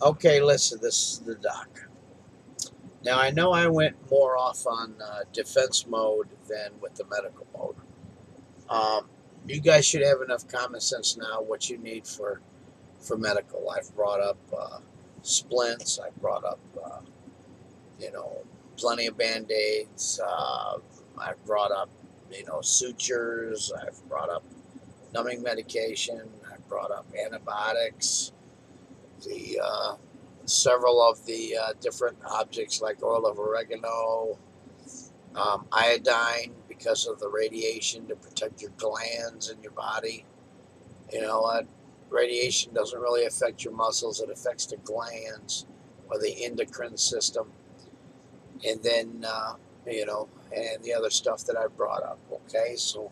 Okay, listen, this is the doc. Now, I know I went more off on defense mode than with the medical mode. Um, you guys should have enough common sense now what you need for medical. I've brought up splints. I've brought up, you know, plenty of band aids. I've brought up, sutures. I've brought up numbing medication. I've brought up antibiotics. The several of the different objects like oil of oregano, iodine because of the radiation to protect your glands in your body. Radiation doesn't really affect your muscles; it affects the glands or the endocrine system, and then and the other stuff that I brought up. Okay, so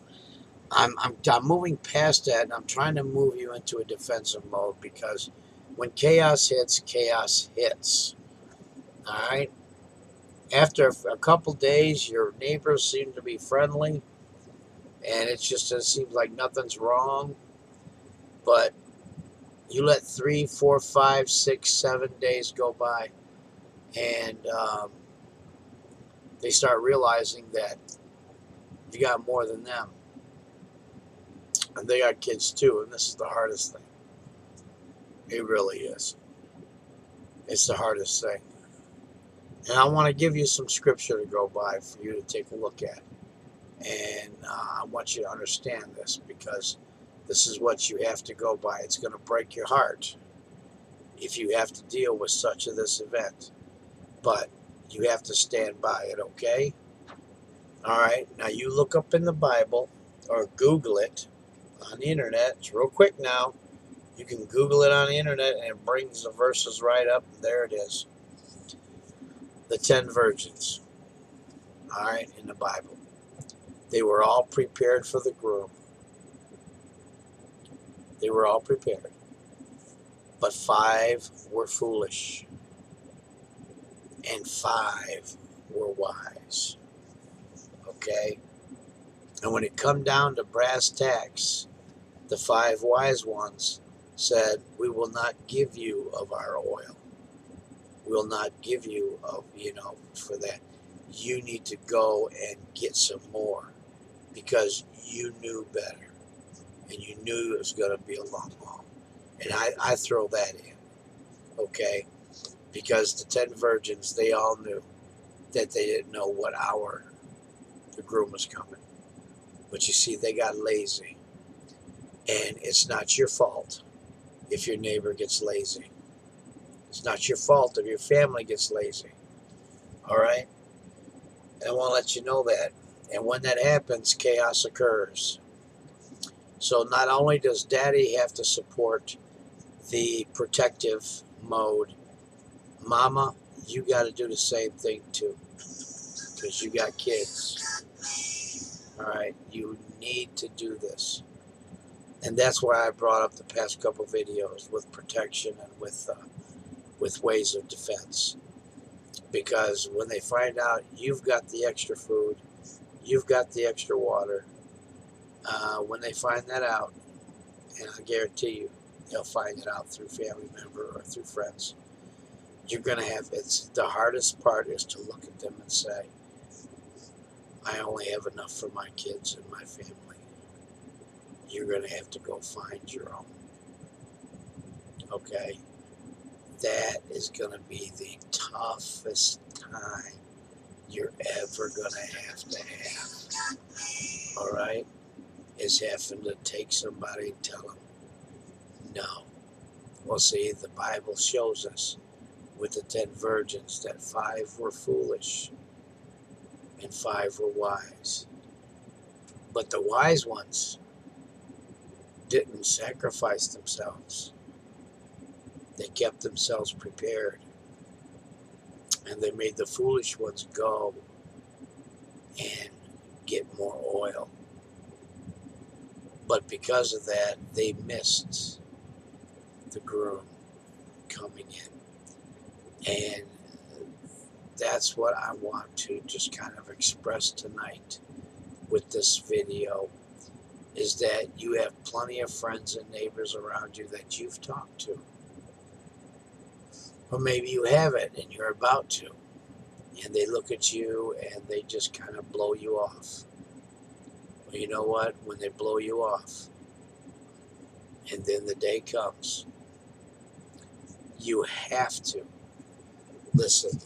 I'm moving past that, and I'm trying to move you into a defensive mode because when chaos hits, chaos hits. All right. After a couple days, your neighbors seem to be friendly, and it seems like nothing's wrong. But you let 3, 4, 5, 6, 7 days go by, and they start realizing that you got more than them, and they got kids too. And this is the hardest thing. It really is. It's the hardest thing. And I want to give you some scripture to go by for you to take a look at. And I want you to understand this because this is what you have to go by. It's going to break your heart if you have to deal with such this event. But you have to stand by it, okay? All right. Now you look up in the Bible or Google it on the internet. It's real quick now. You can Google it on the internet and it brings the verses right up. There it is. The 10 virgins. All right, in the Bible. They were all prepared for the groom. They were all prepared. But 5 were foolish. And 5 were wise. Okay? And when it come down to brass tacks, the 5 wise ones said, we will not give you of our oil. We will not give you of, for that. You need to go and get some more because you knew better. And you knew it was going to be a long haul. And I throw that in, okay? Because the 10 virgins, they all knew that they didn't know what hour the groom was coming. But you see, they got lazy. And it's not your fault if your neighbor gets lazy. It's not your fault if your family gets lazy. All right? And I want to let you know that. And when that happens, chaos occurs. So not only does daddy have to support the protective mode, mama, you got to do the same thing too. Because you got kids. All right? You need to do this. And that's why I brought up the past couple videos with protection and with ways of defense. Because when they find out you've got the extra food, you've got the extra water, when they find that out, and I guarantee you they'll find it out through family member or through friends, you're going to have, it's the hardest part is to look at them and say, I only have enough for my kids and my family. You're going to have to go find your own. Okay? That is going to be the toughest time you're ever going to have. All right? Is having to take somebody and tell them, no. Well, see, the Bible shows us with the 10 virgins that 5 were foolish and 5 were wise. But the wise ones didn't sacrifice themselves. They kept themselves prepared. And they made the foolish ones go and get more oil. But because of that, they missed the groom coming in. And that's what I want to just kind of express tonight with this video, is that you have plenty of friends and neighbors around you that you've talked to. Or maybe you have it and you're about to. And they look at you and they just kind of blow you off. Well, you know what? When they blow you off, and then the day comes, you have to listen.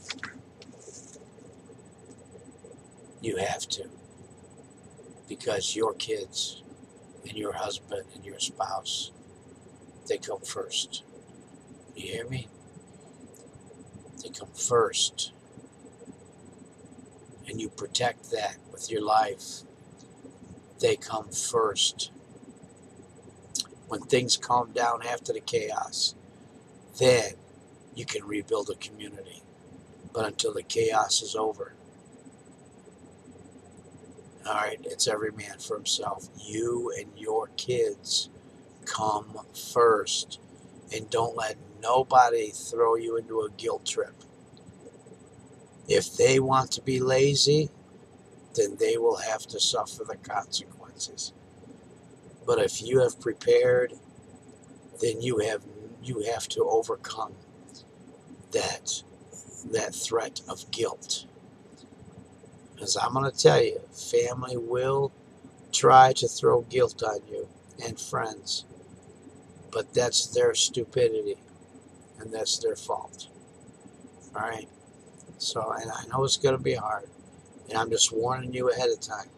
You have to. Because your kids and your husband and your spouse, they come first. You hear me? They come first. And you protect that with your life. They come first. When things calm down after the chaos, then you can rebuild a community. But until the chaos is over, all right, it's every man for himself. You and your kids come first. And don't let nobody throw you into a guilt trip. If they want to be lazy, then they will have to suffer the consequences. But if you have prepared, then you have to overcome that threat of guilt. Because I'm going to tell you, family will try to throw guilt on you, and friends, but that's their stupidity, and that's their fault. All right? So, and I know it's going to be hard, and I'm just warning you ahead of time.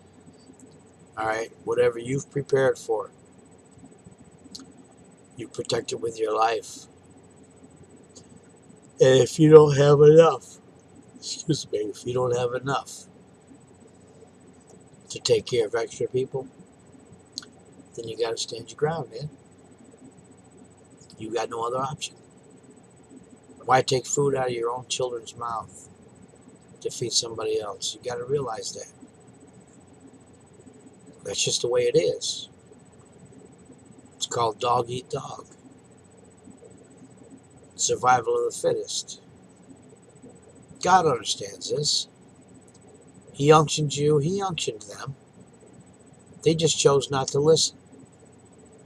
All right? Whatever you've prepared for, you protect it with your life. And if you don't have enough, if you don't have enough to take care of extra people, then you got to stand your ground, man. You got no other option. Why take food out of your own children's mouth to feed somebody else? You got to realize that. That's just the way it is. It's called dog eat dog. Survival of the fittest. God understands this. He unctioned you. He unctioned them. They just chose not to listen.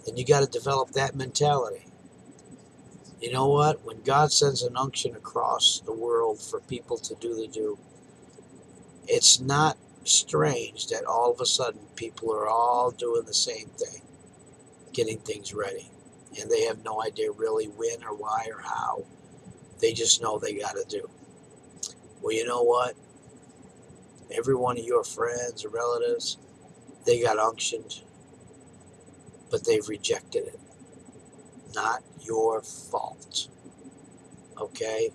And you got to develop that mentality. You know what? When God sends an unction across the world for people to do the do, it's not strange that all of a sudden people are all doing the same thing, getting things ready. And they have no idea really when or why or how. They just know they got to do. Well, you know what? Every one of your friends or relatives, they got unctioned, but they've rejected it. Not your fault. Okay?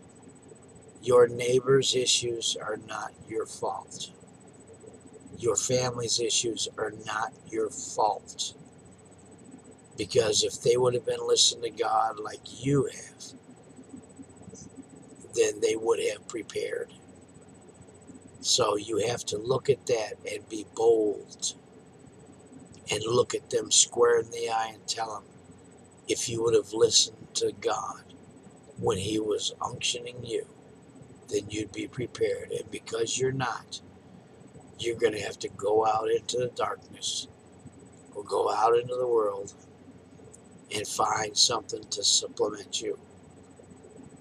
Your neighbor's issues are not your fault. Your family's issues are not your fault. Because if they would have been listening to God like you have, then they would have prepared. So you have to look at that and be bold. And look at them square in the eye and tell them, if you would have listened to God when He was unctioning you, then you'd be prepared. And because you're not, you're going to have to go out into the darkness or go out into the world and find something to supplement you.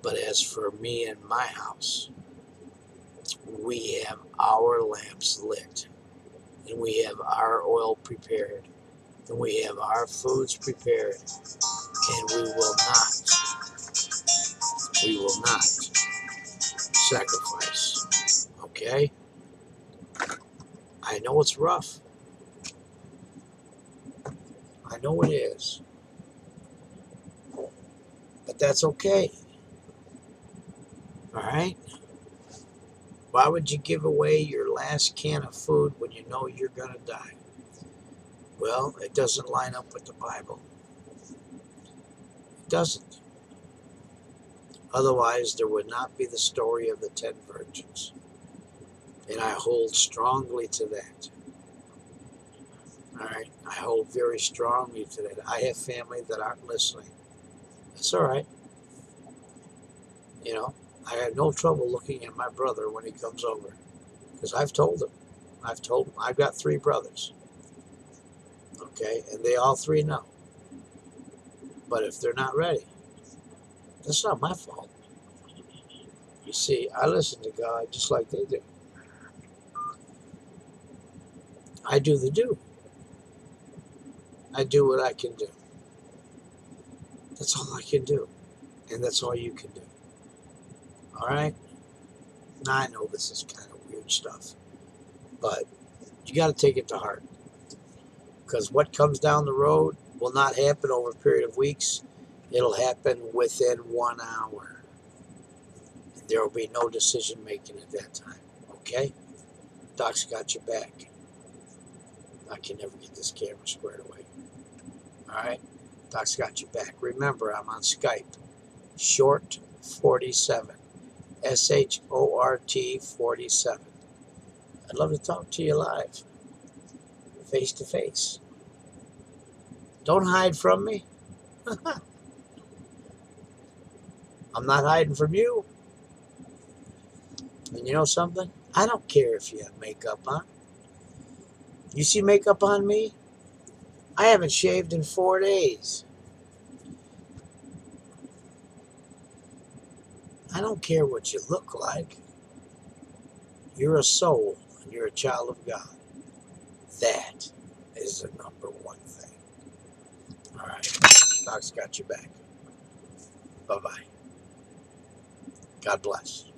But as for me and my house, we have our lamps lit, and we have our oil prepared, and we have our foods prepared, and we will not sacrifice. Okay? I know it's rough. I know it is. But that's okay. All right? Why would you give away your last can of food when you know you're going to die? Well, it doesn't line up with the Bible. It doesn't. Otherwise, there would not be the story of the 10 virgins. And I hold strongly to that. All right? I hold very strongly to that. I have family that aren't listening. That's all right. You know, I had no trouble looking at my brother when he comes over. Because I've told him. I've got 3 brothers. Okay? And they all 3 know. But if they're not ready, that's not my fault. You see, I listen to God just like they do. I do the do. I do what I can do. That's all I can do. And that's all you can do. All right? Now, I know this is kind of weird stuff, but you got to take it to heart. Because what comes down the road will not happen over a period of weeks. It'll happen within 1 hour. There will be no decision making at that time. Okay? Doc's got your back. I can never get this camera squared away. All right? Doc's got your back. Remember, I'm on Skype. Short 47. SHORT 47. I'd love to talk to you live, face to face. Don't hide from me. I'm not hiding from you. And you know something? I don't care if you have makeup on. You see makeup on me? I haven't shaved in 4 days. I don't care what you look like. You're a soul, and you're a child of God. That is the number one thing. All right. Doc's got your back. Bye-bye. God bless.